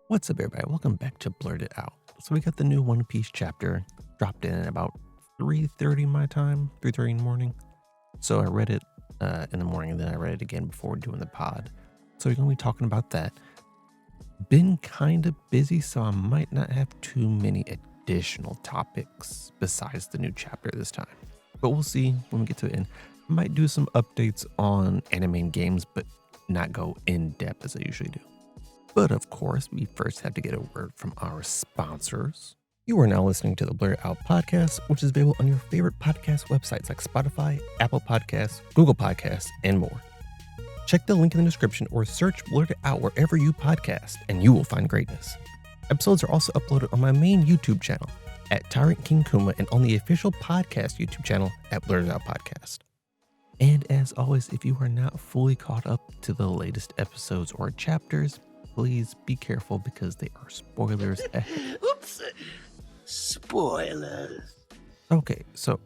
What's up, everybody? Welcome back to Blurt It Out. So we got the new One Piece chapter dropped in at about 3:30 my time, 3:30 in the morning. So I read it in the morning, and then I read it again before doing the pod. So we're going to be talking about that. Been kind of busy, so I might not have too many additional topics besides the new chapter this time. But we'll see when we get to the end. I might do some updates on anime and games, but not go in depth as I usually do. But of course, we first have to get a word from our sponsors. You are now listening to the Blurt It Out podcast, which is available on your favorite podcast websites like Spotify, Apple Podcasts, Google Podcasts, and more. Check the link in the description or search Blurt It Out wherever you podcast, and you will find greatness. Episodes are also uploaded on my main YouTube channel at Tyrant King Kuma and on the official podcast YouTube channel at Blurt It Out Podcast. And as always, if you are not fully caught up to the latest episodes or chapters, please be careful because they are spoilers ahead. Oops. Spoilers. Okay, so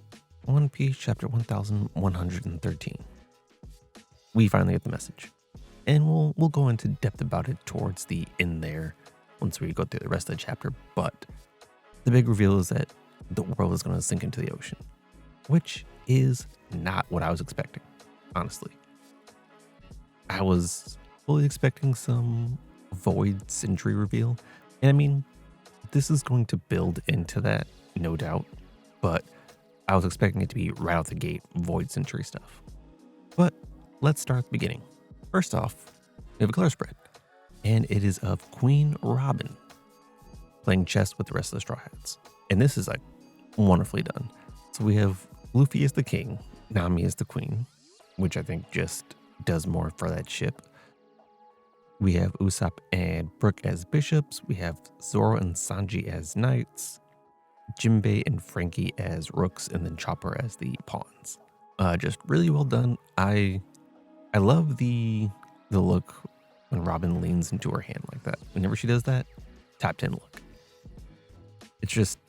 One Piece chapter 1113. We finally get the message. And we'll go into depth about it towards the end there once we go through the rest of the chapter. But the big reveal is that the world is going to sink into the ocean, which is not what I was expecting, honestly. I was fully expecting some Void Century reveal. And I mean, this is going to build into that, no doubt. But I was expecting it to be right out the gate Void Century stuff. But let's start at the beginning. First off, we have a color spread. And it is of Queen Robin playing chess with the rest of the Straw Hats. And this is like wonderfully done. So we have Luffy as the king, Nami as the queen, which I think just does more for that ship. We have Usopp and Brook as bishops. We have Zoro and Sanji as knights. Jinbei and Frankie as rooks, and then Chopper as the pawns. Just really well done. I love the look when Robin leans into her hand like that. Whenever she does that, top 10 look.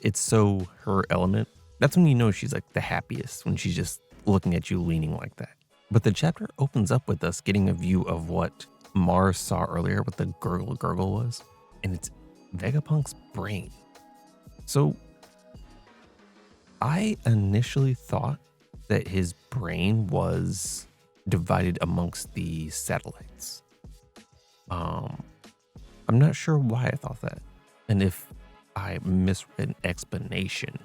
It's so her element. That's when you know she's like the happiest, when she's just looking at you leaning like that. But the chapter opens up with us getting a view of what Mars saw earlier, what the gurgle was, and it's Vegapunk's brain. So I initially thought that his brain was divided amongst the satellites. I'm not sure why I thought that, and if I misread an explanation,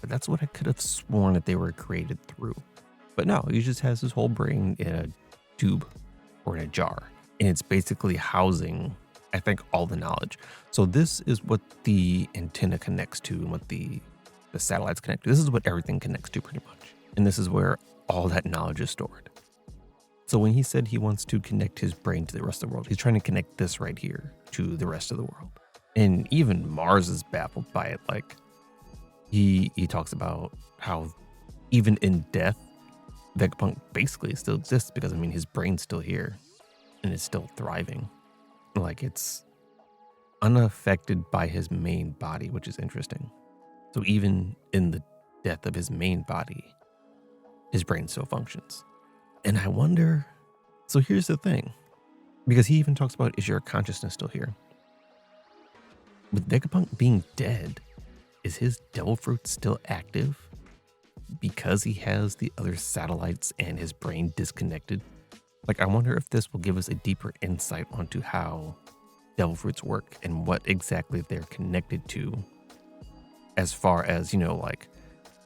but that's what I could have sworn that they were created through. But no, he just has his whole brain in a tube or in a jar. And it's basically housing, I think, all the knowledge. So this is what the antenna connects to and what the satellites connect to. This is what everything connects to pretty much. And this is where all that knowledge is stored. So when he said he wants to connect his brain to the rest of the world, he's trying to connect this right here to the rest of the world. And even Mars is baffled by it. Like, he talks about how even in death, Vegapunk basically still exists because, I mean, his brain's still here. And it's still thriving. Like, it's unaffected by his main body, which is interesting. So even in the death of his main body, his brain still functions. And I wonder, so here's the thing, because he even talks about, is your consciousness still here? With Vegapunk being dead, is his devil fruit still active because he has the other satellites and his brain disconnected? Like, I wonder if this will give us a deeper insight onto how devil fruits work and what exactly they're connected to, as far as, you know, like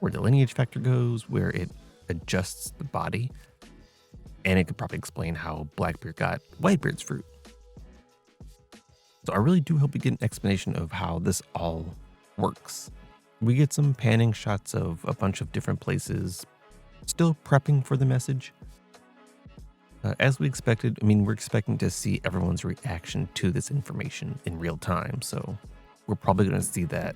where the lineage factor goes, where it adjusts the body. And it could probably explain how Blackbeard got Whitebeard's fruit. So I really do hope we get an explanation of how this all works. We get some panning shots of a bunch of different places, still prepping for the message. As we expected, I mean, we're expecting to see everyone's reaction to this information in real time. So we're probably going to see that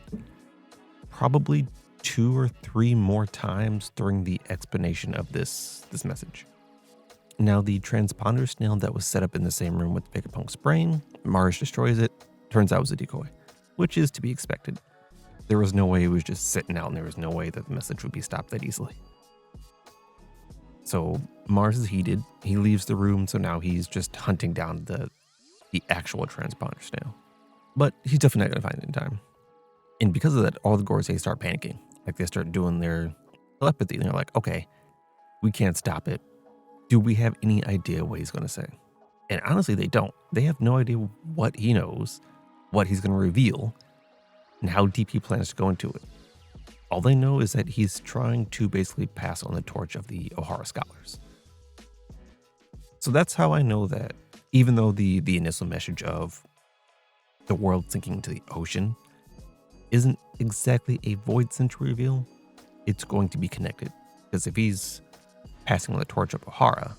probably 2 or 3 more times during the explanation of this message. Now, the transponder snail that was set up in the same room with Vegapunk's brain, Mars destroys it. Turns out it was a decoy, which is to be expected. There was no way it was just sitting out, and there was no way that the message would be stopped that easily. So Mars is heated. He leaves the room, so now he's just hunting down the actual transponders now. But he's definitely not going to find it in time. And because of that, all the Gorsei start panicking. Like, they start doing their telepathy, and they're like, okay, we can't stop it. Do we have any idea what he's going to say? And honestly, they don't. They have no idea what he knows, what he's going to reveal, and how deep he plans to go into it. All they know is that he's trying to basically pass on the torch of the Ohara scholars. So that's how I know that even though the initial message of the world sinking into the ocean isn't exactly a void century reveal, it's going to be connected. Because if he's passing on the torch of Ohara,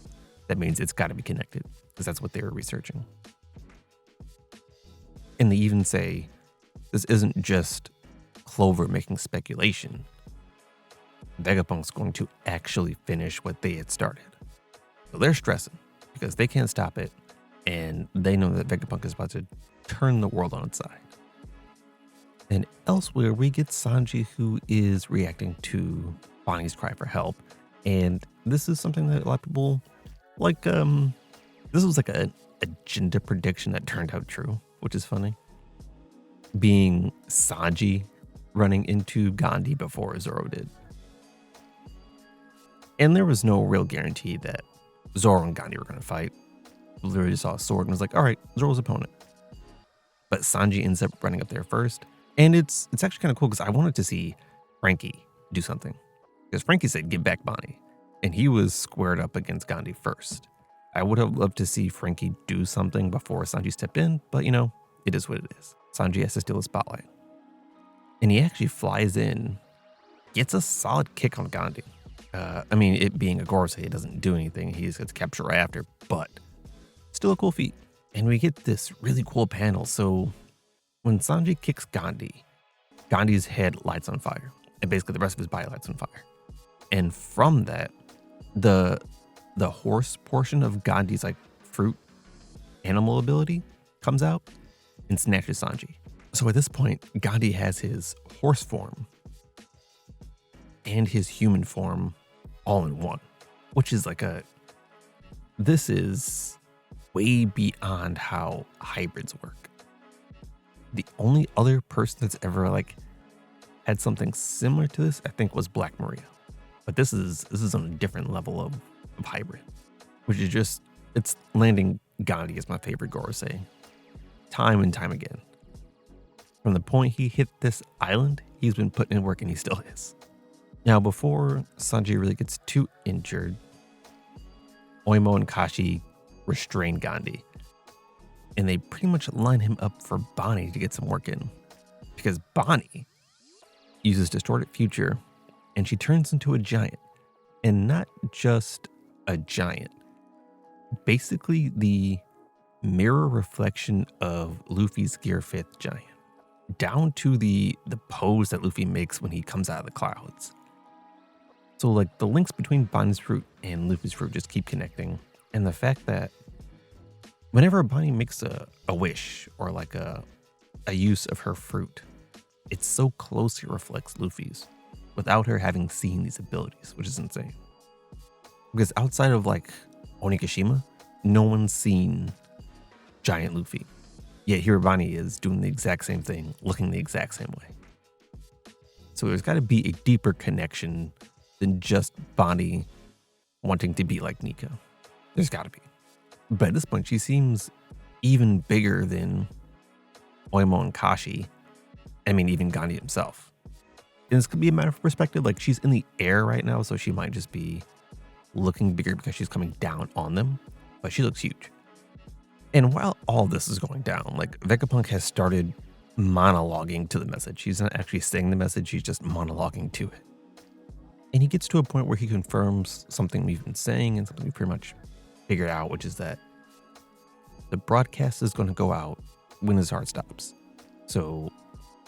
that means it's got to be connected, because that's what they were researching. And they even say this isn't just Clover making speculation. Vegapunk's going to actually finish what they had started. So they're stressing because they can't stop it, and they know that Vegapunk is about to turn the world on its side. And elsewhere, we get Sanji, who is reacting to Bonnie's cry for help. And this is something that a lot of people like. This was like an agenda prediction that turned out true, which is funny. Being Sanji running into Gandhi before Zoro did. And there was no real guarantee that Zoro and Gandhi were going to fight. Literally saw a sword and was like, all right, Zoro's opponent. But Sanji ends up running up there first. And it's actually kind of cool because I wanted to see Frankie do something. Because Frankie said, give back Bonnie. And he was squared up against Gandhi first. I would have loved to see Frankie do something before Sanji stepped in, but you know, it is what it is. Sanji has to steal the spotlight. And he actually flies in, gets a solid kick on Gandhi. I mean, it being a Gorosei, it doesn't do anything. He just gets captured right after, but still a cool feat. And we get this really cool panel. So when Sanji kicks Gandhi, Gandhi's head lights on fire. And basically the rest of his body lights on fire. And from that, the horse portion of Gandhi's like fruit animal ability comes out and snatches Sanji. So at this point, Gandhi has his horse form and his human form all in one, which is like this is way beyond how hybrids work. The only other person that's ever like had something similar to this, I think, was Black Maria. But this is on a different level of hybrid, which is just, it's landing Gandhi as my favorite Gorosei time and time again. From the point he hit this island, he's been putting in work and he still is. Now, before Sanji really gets too injured, Oimo and Kashi restrain Gandhi. And they pretty much line him up for Bonnie to get some work in. Because Bonnie uses Distorted Future and she turns into a giant. And not just a giant. Basically the mirror reflection of Luffy's Gear 5th giant. Down to the pose that Luffy makes when he comes out of the clouds. So like the links between Bonnie's fruit and Luffy's fruit just keep connecting. And the fact that whenever Bonnie makes a wish or like a use of her fruit, it so closely reflects Luffy's without her having seen these abilities, which is insane. Because outside of like Onigashima, no one's seen giant Luffy. Yet here Bonnie is doing the exact same thing, looking the exact same way. So there's got to be a deeper connection than just Bonnie wanting to be like Nika. There's got to be. But at this point, she seems even bigger than Oimo and Kashi. I mean, even Gandhi himself. And this could be a matter of perspective. Like, she's in the air right now, so she might just be looking bigger because she's coming down on them. But she looks huge. And while all this is going down, like, Vegapunk has started monologuing to the message. He's not actually saying the message, he's just monologuing to it. And he gets to a point where he confirms something we've been saying and something we pretty much figured out, which is that the broadcast is going to go out when his heart stops. So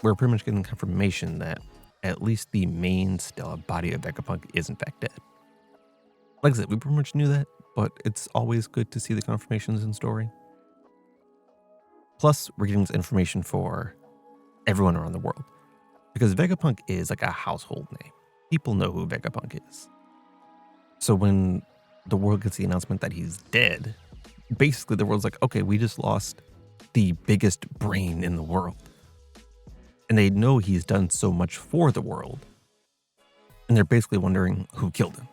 we're pretty much getting confirmation that at least the main stellar body of Vegapunk is in fact dead. Like I said, we pretty much knew that, but it's always good to see the confirmations in story. Plus, we're getting this information for everyone around the world. Because Vegapunk is like a household name. People know who Vegapunk is. So when the world gets the announcement that he's dead, basically the world's like, okay, we just lost the biggest brain in the world. And they know he's done so much for the world. And they're basically wondering who killed him.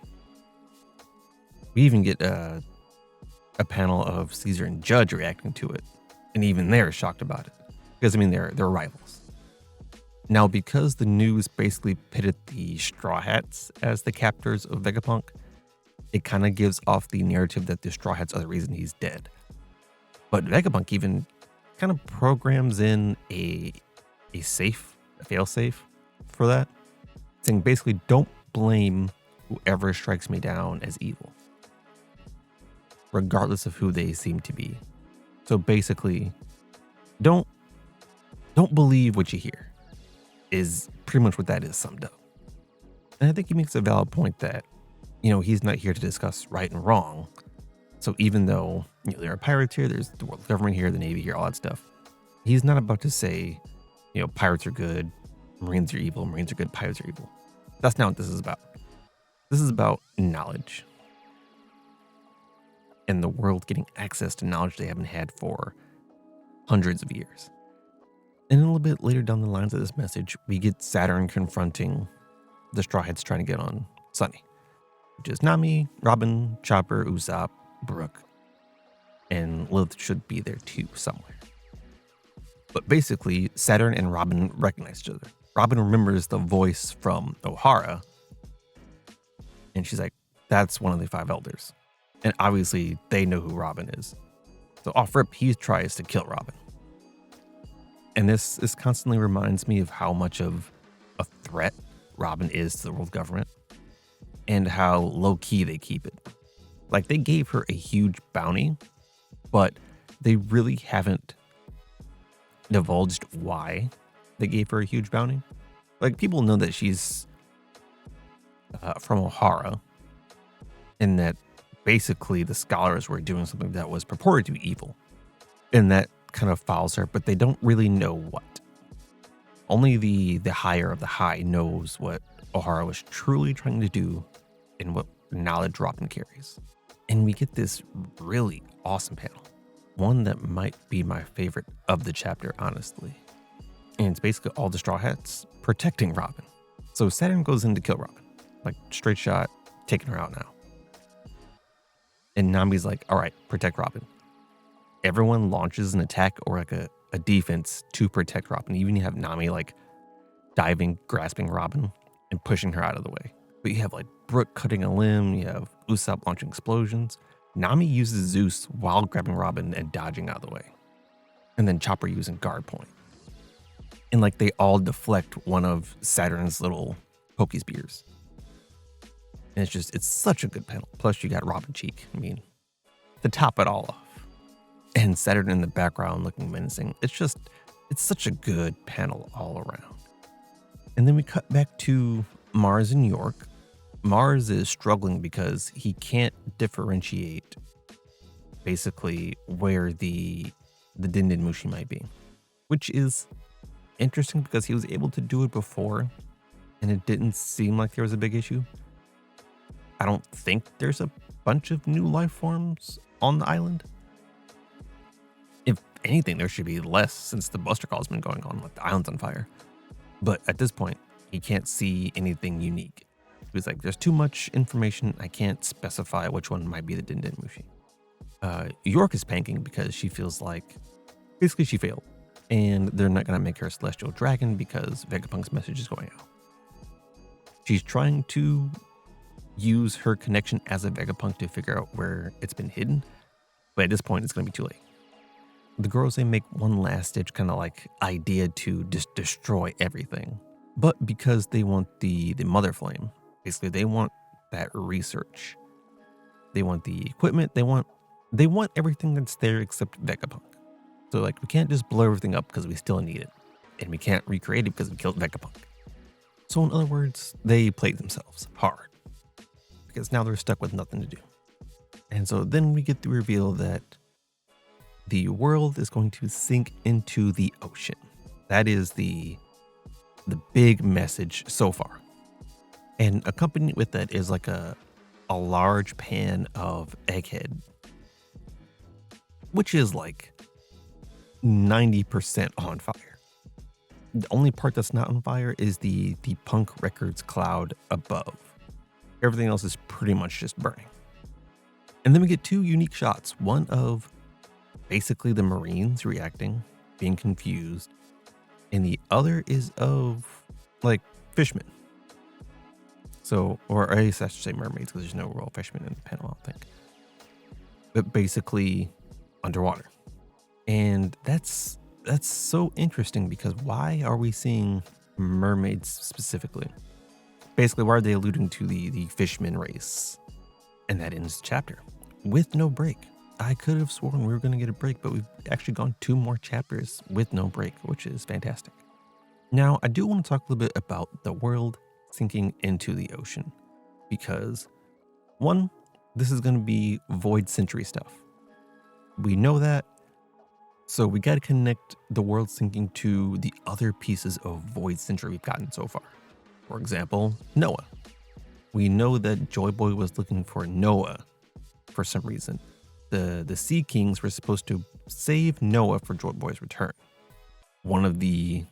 We even get a panel of Caesar and Judge reacting to it. And even they're shocked about it. Because, I mean, they're rivals. Now, because the news basically pitted the Straw Hats as the captors of Vegapunk, it kind of gives off the narrative that the Straw Hats are the reason he's dead. But Vegapunk even kind of programs in a fail-safe for that, saying basically don't blame whoever strikes me down as evil, regardless of who they seem to be. So basically, don't believe what you hear, is pretty much what that is summed up. And I think he makes a valid point that, he's not here to discuss right and wrong. So even though, there are pirates here, there's the world government here, the Navy here, all that stuff, he's not about to say, pirates are good, Marines are evil, Marines are good, pirates are evil. That's not what this is about. This is about knowledge. And the world getting access to knowledge they haven't had for hundreds of years. And a little bit later down the lines of this message, we get Saturn confronting the Straw Hats trying to get on Sunny, which is Nami, Robin, Chopper, Usopp, Brook, and Lilith should be there too somewhere. But basically, Saturn and Robin recognize each other. Robin remembers the voice from O'Hara, and she's like, that's one of the 5 elders. And obviously, they know who Robin is. So off rip, he tries to kill Robin. And this constantly reminds me of how much of a threat Robin is to the world government and how low-key they keep it. Like, they gave her a huge bounty, but they really haven't divulged why they gave her a huge bounty. Like, people know that she's from O'Hara, and that basically the scholars were doing something that was purported to be evil, and that kind of fouls her, but they don't really know what. Only the higher of the high knows what O'Hara was truly trying to do and what knowledge Robin carries. And we get this really awesome panel, one that might be my favorite of the chapter, honestly. And it's basically all the Straw Hats protecting Robin. So Saturn goes in to kill Robin, like straight shot, taking her out now. And Nami's like, all right, protect Robin. Everyone launches an attack or like a defense to protect Robin. Even you have Nami like diving, grasping Robin and pushing her out of the way. But you have like Brook cutting a limb, you have Usopp launching explosions. Nami uses Zeus while grabbing Robin and dodging out of the way. And then Chopper using guard point. And like they all deflect one of Saturn's little pokey spears. And it's such a good panel. Plus you got Robin Cheek. I mean, to top it all off. And Saturn in the background looking menacing. It's such a good panel all around. And then we cut back to Mars in New York. Mars is struggling because he can't differentiate basically where the Din Din Mushi might be, which is interesting because he was able to do it before and it didn't seem like there was a big issue. I don't think there's a bunch of new life forms on the island. If anything, there should be less since the Buster Call has been going on, like the island's on fire. But at this point, he can't see anything unique. He's like, there's too much information. I can't specify which one might be the Din Din Mushi. York is panicking because she feels like basically she failed. And they're not going to make her a celestial dragon because Vegapunk's message is going out. She's trying to use her connection as a Vegapunk to figure out where it's been hidden. But at this point, it's going to be too late. The girls, they make one last ditch kind of like idea to just destroy everything. But because they want the mother flame, basically they want that research. They want the equipment. They want everything that's there except Vegapunk. So like we can't just blow everything up because we still need it. And we can't recreate it because we killed Vegapunk. So in other words, they played themselves hard. Because now they're stuck with nothing to do. And so then we get the reveal that the world is going to sink into the ocean. That is the big message so far. And accompanied with that is like a a large pan of egghead, which is like 90% on fire. The only part that's not on fire is the Punk Records cloud above. Everything else is pretty much just burning. And then we get two unique shots. One of basically the Marines reacting, being confused, and the other is of like fishmen. So, or I guess I should say mermaids because there's no real fishmen in the panel, I don't think. But basically underwater. And that's so interesting because why are we seeing mermaids specifically? Basically, why are they alluding to the fishmen race? And that ends the chapter with no break. I could have sworn we were going to get a break, but we've actually gone 2 more chapters with no break, which is fantastic. Now, I do want to talk a little bit about the world sinking into the ocean because, one, this is going to be Void Century stuff. We know that, so we got to connect the world sinking to the other pieces of Void Century we've gotten so far. For example, Noah. We know that Joy Boy was looking for Noah for some reason. The Sea Kings were supposed to save Noah for Joy Boy's return. One of the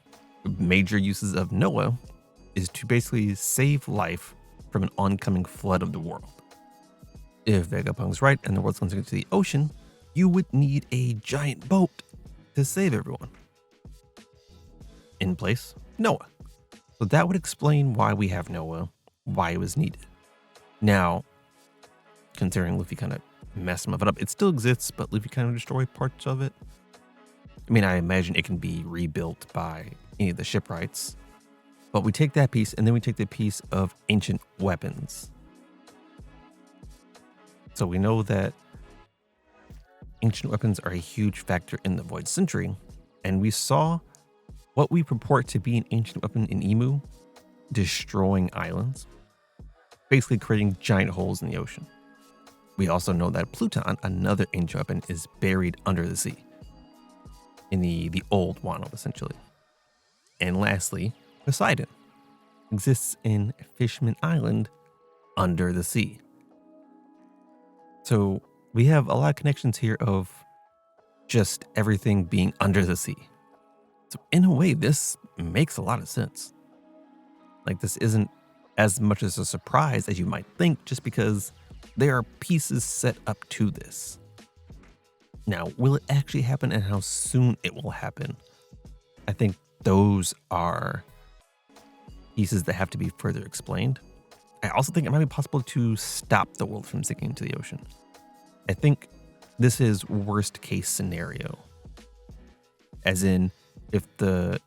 major uses of Noah is to basically save life from an oncoming flood of the world. If Vegapunk's right and the world's going to sink into the ocean, you would need a giant boat to save everyone. In place, Noah. So that would explain why we have Noah, why it was needed. Now, considering Luffy kind of messed some of it up, it still exists, but Luffy kind of destroyed parts of it. I mean, I imagine it can be rebuilt by any of the shipwrights, but we take that piece and then we take the piece of ancient weapons. So we know that ancient weapons are a huge factor in the Void Century, and we saw what we purport to be an ancient weapon in Emu destroying islands, basically creating giant holes in the ocean. We also know that Pluton, another ancient weapon, is buried under the sea, in the old Wano, essentially. And lastly, Poseidon exists in Fishman Island under the sea. So we have a lot of connections here of just everything being under the sea. So in a way, this makes a lot of sense. Like, this isn't as much as a surprise as you might think, just because there are pieces set up to this. Now, will it actually happen and how soon it will happen? I think those are pieces that have to be further explained. I also think it might be possible to stop the world from sinking into the ocean. I think this is worst case scenario. As in, if the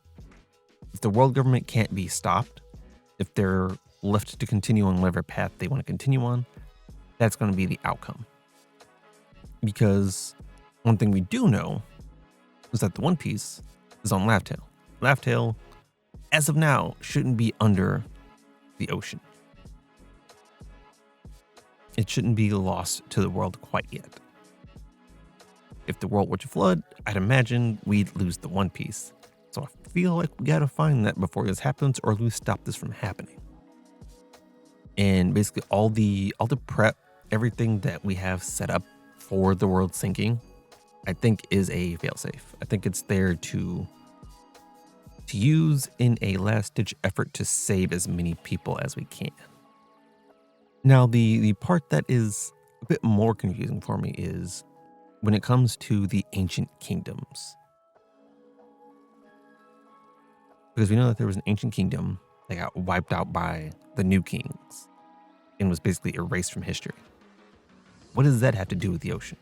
world government can't be stopped, if they're left to continue on whatever path they want to continue on, that's going to be the outcome. Because one thing we do know is that the One Piece is on Laugh-Tale. Laugh-Tale, as of now, shouldn't be under the ocean. It shouldn't be lost to the world quite yet. If the world were to flood, I'd imagine we'd lose the One Piece. So I feel like we gotta find that before this happens, or at least stop this from happening. And basically all the prep, everything that we have set up for the world sinking, I think is a failsafe. I think it's there to use in a last-ditch effort to save as many people as we can. Now, the part that is a bit more confusing for me is when it comes to the ancient kingdoms. Because we know that there was an ancient kingdom that got wiped out by the new kings and was basically erased from history. What does that have to do with the ocean?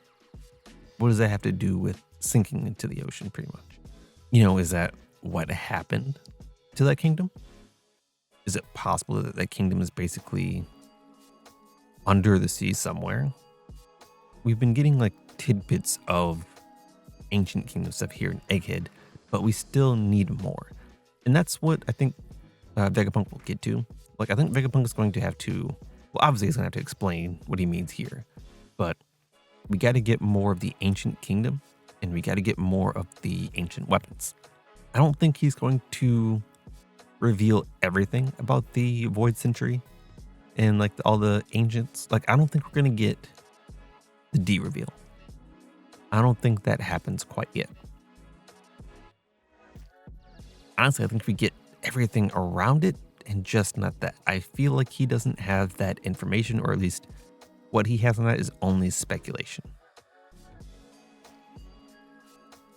What does that have to do with sinking into the ocean, pretty much? You know, is that what happened to that kingdom? Is it possible that that kingdom is basically under the sea somewhere? We've been getting like tidbits of ancient kingdom stuff here in Egghead, but we still need more. And that's what I think Vegapunk will get to. Like, I think Vegapunk is going to have to, well, obviously he's going to have to explain what he means here, but we got to get more of the ancient kingdom and we got to get more of the ancient weapons. I don't think he's going to reveal everything about the Void Century and like all the ancients. Like, I don't think we're gonna get the D reveal. I don't think that happens quite yet. Honestly, I think we get everything around it and just not that. I feel like he doesn't have that information, or at least what he has on that is only speculation.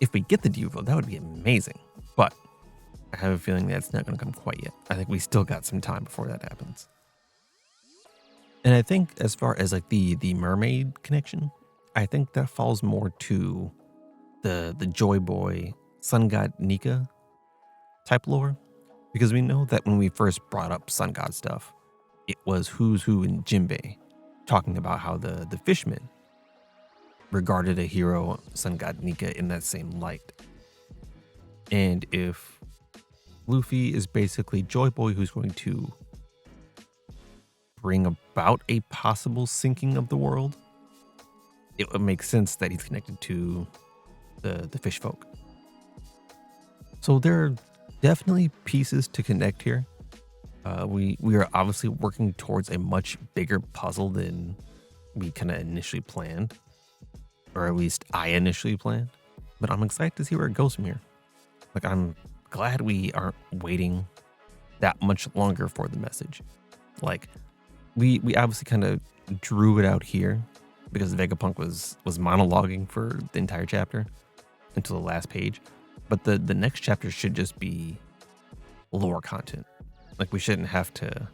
If we get the D reveal, that would be amazing. But I have a feeling that's not going to come quite yet. I think we still got some time before that happens. And I think as far as like the mermaid connection, I think that falls more to the Joy Boy Sun God Nika type lore, because we know that when we first brought up Sun God stuff, it was Who's Who and Jinbei talking about how the fishmen regarded a hero, Sun God Nika, in that same light. And if Luffy is basically Joy Boy who's going to bring about a possible sinking of the world, it would make sense that he's connected to the fish folk. So there are definitely pieces to connect here. We are obviously working towards a much bigger puzzle than we kind of initially planned, or at least I initially planned. But I'm excited to see where it goes from here. Like, I'm glad we aren't waiting that much longer for the message. Like, we obviously kind of drew it out here because Vegapunk was monologuing for the entire chapter until the last page. But the next chapter should just be lore content. Like, we shouldn't have to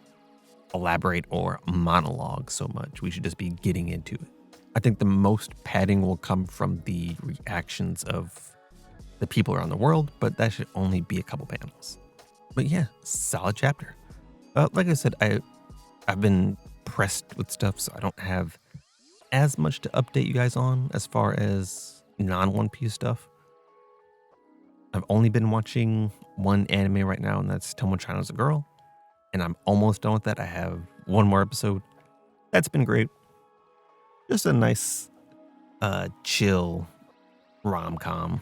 elaborate or monologue so much. We should just be getting into it. I think the most padding will come from the reactions of the people around the world, but that should only be a couple panels. But yeah, solid chapter. Like I said, I've been pressed with stuff, so I don't have as much to update you guys on as far as non-One Piece stuff. I've only been watching one anime right now, and that's Tomo-chan as a Girl. And I'm almost done with that. I have one more episode. That's been great. Just a nice, chill rom-com.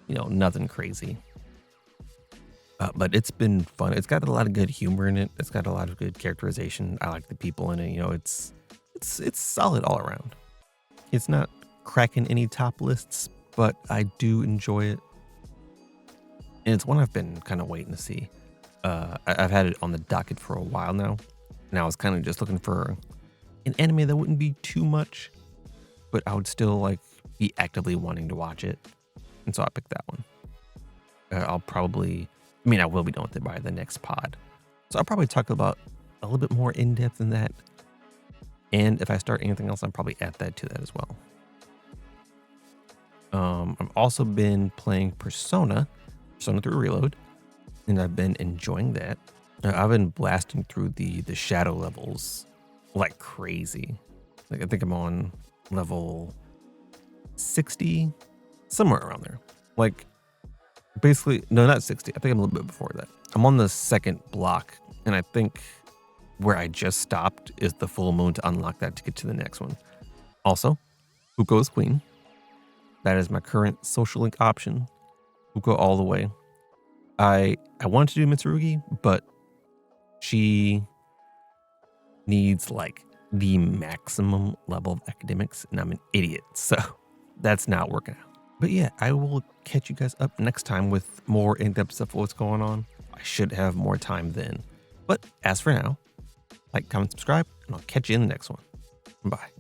You know, nothing crazy. But it's been fun. It's got a lot of good humor in it. It's got a lot of good characterization. I like the people in it. You know, it's solid all around. It's not cracking any top lists, but I do enjoy it. And it's one I've been kind of waiting to see. I've had it on the docket for a while now. And I was kind of just looking for an anime that wouldn't be too much, but I would still like be actively wanting to watch it. And so I picked that one. I will be done with it by the next pod. So I'll probably talk about a little bit more in depth than that. And if I start anything else, I'll probably add that to that as well. I've also been playing Persona 3 Reload, and I've been enjoying that. I've been blasting through the shadow levels like crazy. Like, I think I'm on level 60, somewhere around there. Like, basically, no, not 60. I think I'm a little bit before that. I'm on the second block, and I think where I just stopped is the full moon to unlock that to get to the next one. Also, Uko is queen. That is my current social link option. Uko all the way. I wanted to do Mitsurugi, but she needs like the maximum level of academics, and I'm an idiot, so that's not working out. But yeah, I will catch you guys up next time with more in-depth stuff of what's going on. I should have more time then. But as for now, like, comment, subscribe, and I'll catch you in the next one. Bye.